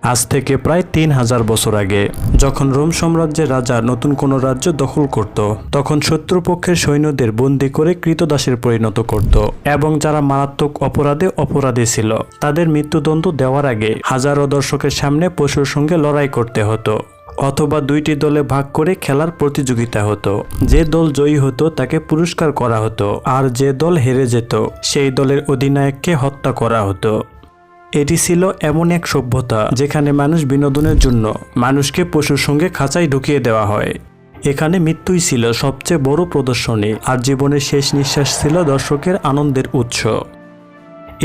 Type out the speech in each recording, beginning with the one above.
আজ থেকে প্রায় 3000 বছর আগে যখন রোম সাম্রাজ্যের রাজা নতুন কোনো রাজ্য দখল করত, তখন শত্রুপক্ষের সৈন্যদের বন্দী করে কৃতদাসের পরিণত করত এবং যারা মারাত্মক অপরাধী ছিল তাদের মৃত্যুদণ্ড দেওয়ার আগে হাজারো দর্শকের সামনে পশুর সঙ্গে লড়াই করতে হতো, অথবা দুইটি দলে ভাগ করে খেলার প্রতিযোগিতা হতো। যে দল জয়ী হতো তাকে পুরস্কার করা হতো, আর যে দল হেরে যেত সেই দলের অধিনায়ককে হত্যা করা হতো। এটি ছিল এমন এক সভ্যতা যেখানে মানুষ বিনোদনের জন্য মানুষকে পশুর সঙ্গে খাঁচায় ঢুকিয়ে দেওয়া হয়। এখানে মৃত্যুই ছিল সবচেয়ে বড় প্রদর্শনী, আর জীবনের শেষ নিঃশ্বাস ছিল দর্শকের আনন্দের উৎস।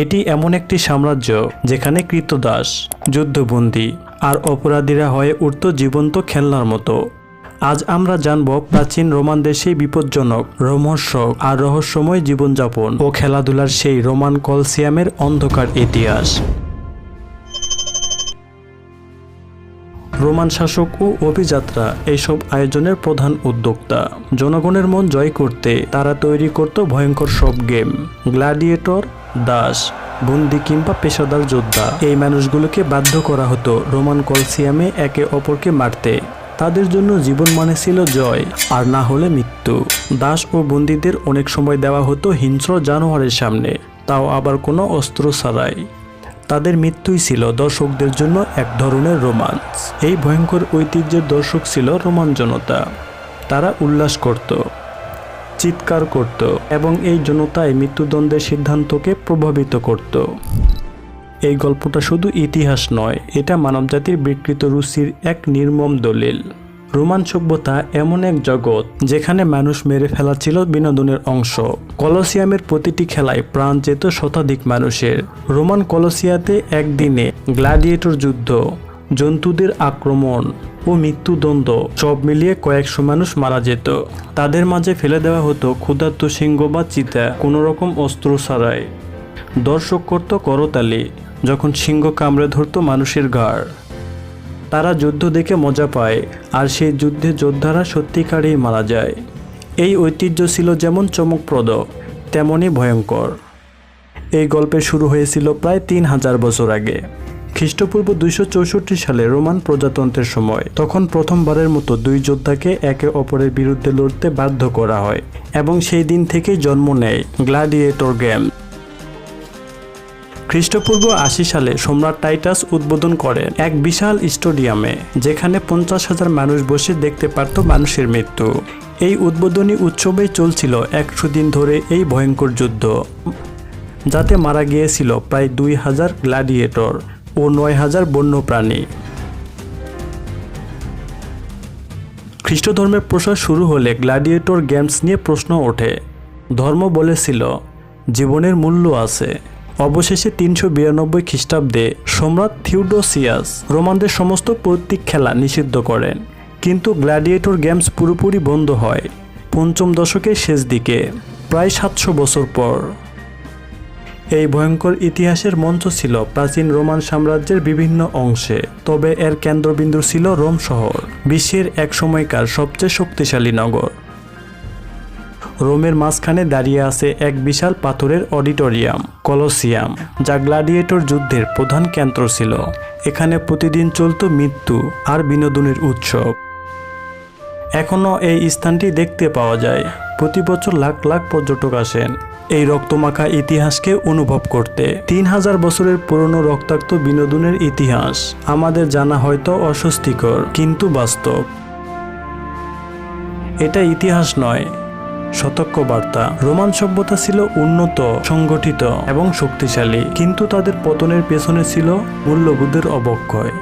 এটি এমন একটি সাম্রাজ্য যেখানে কৃতদাস, যুদ্ধবন্দী আর অপরাধীরা হয়ে উঠত জীবন্ত খেলনার মতো। আজ আমরা জানব প্রাচীন রোমান দেশে বিপজ্জনক, রোমহর্ষক আর রহস্যময় জীবনযাপন ও খেলাধুলার সেই রোমান কলসিয়ামের অন্ধকার ইতিহাস। রোমান শাসক ও অভিযাত্রা এইসব আয়োজনের প্রধান উদ্যোক্তা। জনগণের মন জয় করতে তারা তৈরি করত ভয়ঙ্কর সব গেম। গ্ল্যাডিয়েটর, দাস, বন্দী কিংবা পেশাদার যোদ্ধা, এই মানুষগুলোকে বাধ্য করা হতো রোমান কলসিয়ামে একে অপরকে মারতে। তাদের জন্য জীবন মানে ছিল জয়, আর না হলে মৃত্যু। দাস ও বন্দীদের অনেক সময় দেওয়া হতো হিংস্র জানোয়ারের সামনে, তাও আবার কোনো অস্ত্র ছাড়াই। তাদের মৃত্যুই ছিল দর্শকদের জন্য এক ধরনের রোমাঞ্চ। এই ভয়ঙ্কর ঐতিহ্যের দর্শক ছিল রোমান জনতা। তারা উল্লাস করত, চিৎকার করত এবং এই জনতাই মৃত্যুদণ্ডের সিদ্ধান্তকে প্রভাবিত করত। এই গল্পটা শুধু ইতিহাস নয়, এটা মানবজাতির বিকৃত রুচির এক নির্মম দলিল। রোমান সভ্যতা এমন এক জগৎ যেখানে মানুষ মেরে ফেলা ছিল বিনোদনের অংশ। কলসিয়ামের প্রতিটি খেলায় প্রাণ যেত শতাধিক মানুষের। রোমান কলসিয়াতে একদিনে গ্ল্যাডিয়েটর যুদ্ধ, জন্তুদের আক্রমণ ও মৃত্যুদণ্ড সব মিলিয়ে কয়েকশো মানুষ মারা যেত। তাদের মাঝে ফেলে দেওয়া হতো ক্ষুধার্ত সিংহ বা চিতা, কোনো রকম অস্ত্র ছাড়াই। দর্শক করত করতালি যখন সিংহ কামড়ে ধরত মানুষের ঘাড়। তারা যুদ্ধ দেখে মজা পায়, আর সেই যুদ্ধে যোদ্ধারা সত্যিকারেই মারা যায়। এই ঐতিহ্য ছিল যেমন চমকপ্রদ তেমনই ভয়ঙ্কর। এই গল্পের শুরু হয়েছিল প্রায় 3000 বছর আগে, খ্রিস্টপূর্ব 264 সালে রোমান প্রজাতন্ত্রের সময়। তখন প্রথমবারের মতো দুই যোদ্ধাকে একে অপরের বিরুদ্ধে লড়তে বাধ্য করা হয়, এবং সেই দিন থেকেই জন্ম নেয় গ্ল্যাডিয়েটর গেম। খ্রিস্টপূর্ব 80 সালে সম্রাট টাইটাস উদ্বোধন করেন এক বিশাল স্টেডিয়ামে, যেখানে 50,000 মানুষ বসে দেখতে পারত মানুষের মৃত্যু। এই উদ্বোধনী উৎসবেই চলছিল 100 দিন ধরে এই ভয়ঙ্কর যুদ্ধ, যাতে মারা গিয়েছিল প্রায় 2000 গ্ল্যাডিয়েটর ও 9000 বন্যপ্রাণী। খ্রিস্ট ধর্মের প্রসার শুরু হলে গ্ল্যাডিয়েটর গেমস নিয়ে প্রশ্ন ওঠে। ধর্ম বলেছিল জীবনের মূল্য আছে। অবশেষে 392 খ্রিস্টাব্দে সম্রাট থিওডোসিয়াস রোমানদের সমস্ত পৈতৃক খেলা নিষিদ্ধ করেন, কিন্তু গ্ল্যাডিয়েটর গেমস পুরোপুরি বন্ধ হয় 5ম দশকের শেষ দিকে, প্রায় 700 বছর পর। এই ভয়ঙ্কর ইতিহাসের মঞ্চ ছিল প্রাচীন রোমান সাম্রাজ্যের বিভিন্ন অংশে, তবে এর কেন্দ্রবিন্দু ছিল রোম শহর, বিশ্বের এক সময়কার সবচেয়ে শক্তিশালী নগর। রোমের মাঝখানে দাঁড়িয়ে আছে এক বিশাল পাথরের অডিটোরিয়াম, কলসিয়াম, যা গ্ল্যাডিয়েটর যুদ্ধের প্রধান কেন্দ্র ছিল। এখানে প্রতিদিন চলত মৃত্যু আর বিনোদনের উৎসব। এখনও এই স্থানটি দেখতে পাওয়া যায়। প্রতি বছর লাখ লাখ পর্যটক আসেন এই রক্তমাখা ইতিহাসকে অনুভব করতে। 3000 বছরের পুরনো রক্তাক্ত বিনোদনের ইতিহাস আমাদের জানা হয়তো অস্বস্তিকর, কিন্তু বাস্তব। এটা ইতিহাস নয়, সতর্কবার্তা। রোমান সভ্যতা ছিল উন্নত, সংগঠিত এবং শক্তিশালী, কিন্তু তাদের পতনের পেছনে ছিল মূল্যবোধের অবক্ষয়।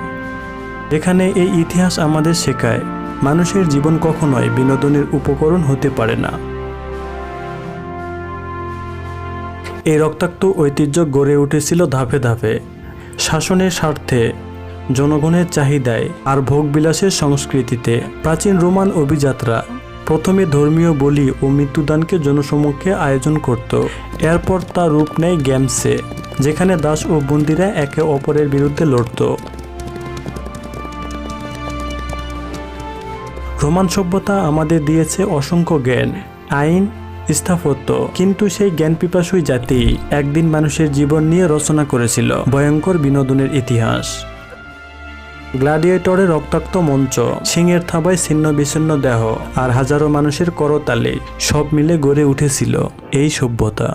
যেখানে এই ইতিহাস আমাদের শেখায় মানুষের জীবন কখনোই বিনোদনের উপকরণ হতে পারে না। এই রক্তাক্ত ঐতিহ্য গড়ে উঠেছিল ধাপে ধাপে, শাসনের স্বার্থে, জনগণের চাহিদায় আর ভোগবিলাসের সংস্কৃতিতে। প্রাচীন রোমান অভিযাত্রা প্রথমে ধর্মীয় বলি ও মৃত্যুদানকে জনসমক্ষে আয়োজন করত। এরপর তা রূপ নেয় গেমসে, যেখানে দাস ও বন্দীরা একে অপরের বিরুদ্ধে লড়ত। রোমান সভ্যতা আমাদের দিয়েছে অসংখ্য জ্ঞান, আইন, স্থাপত্য, কিন্তু সেই জ্ঞান পিপাসুই জাতি একদিন মানুষের জীবন নিয়ে রচনা করেছিল ভয়ঙ্কর বিনোদনের ইতিহাস। গ্ল্যাডিয়েটরের রক্তাক্ত মঞ্চ, সিংহের থাবায় ছিন্ন বিচ্ছিন্ন দেহ আর হাজারো মানুষের করতালে সব মিলে গড়ে উঠেছিল এই সভ্যতা।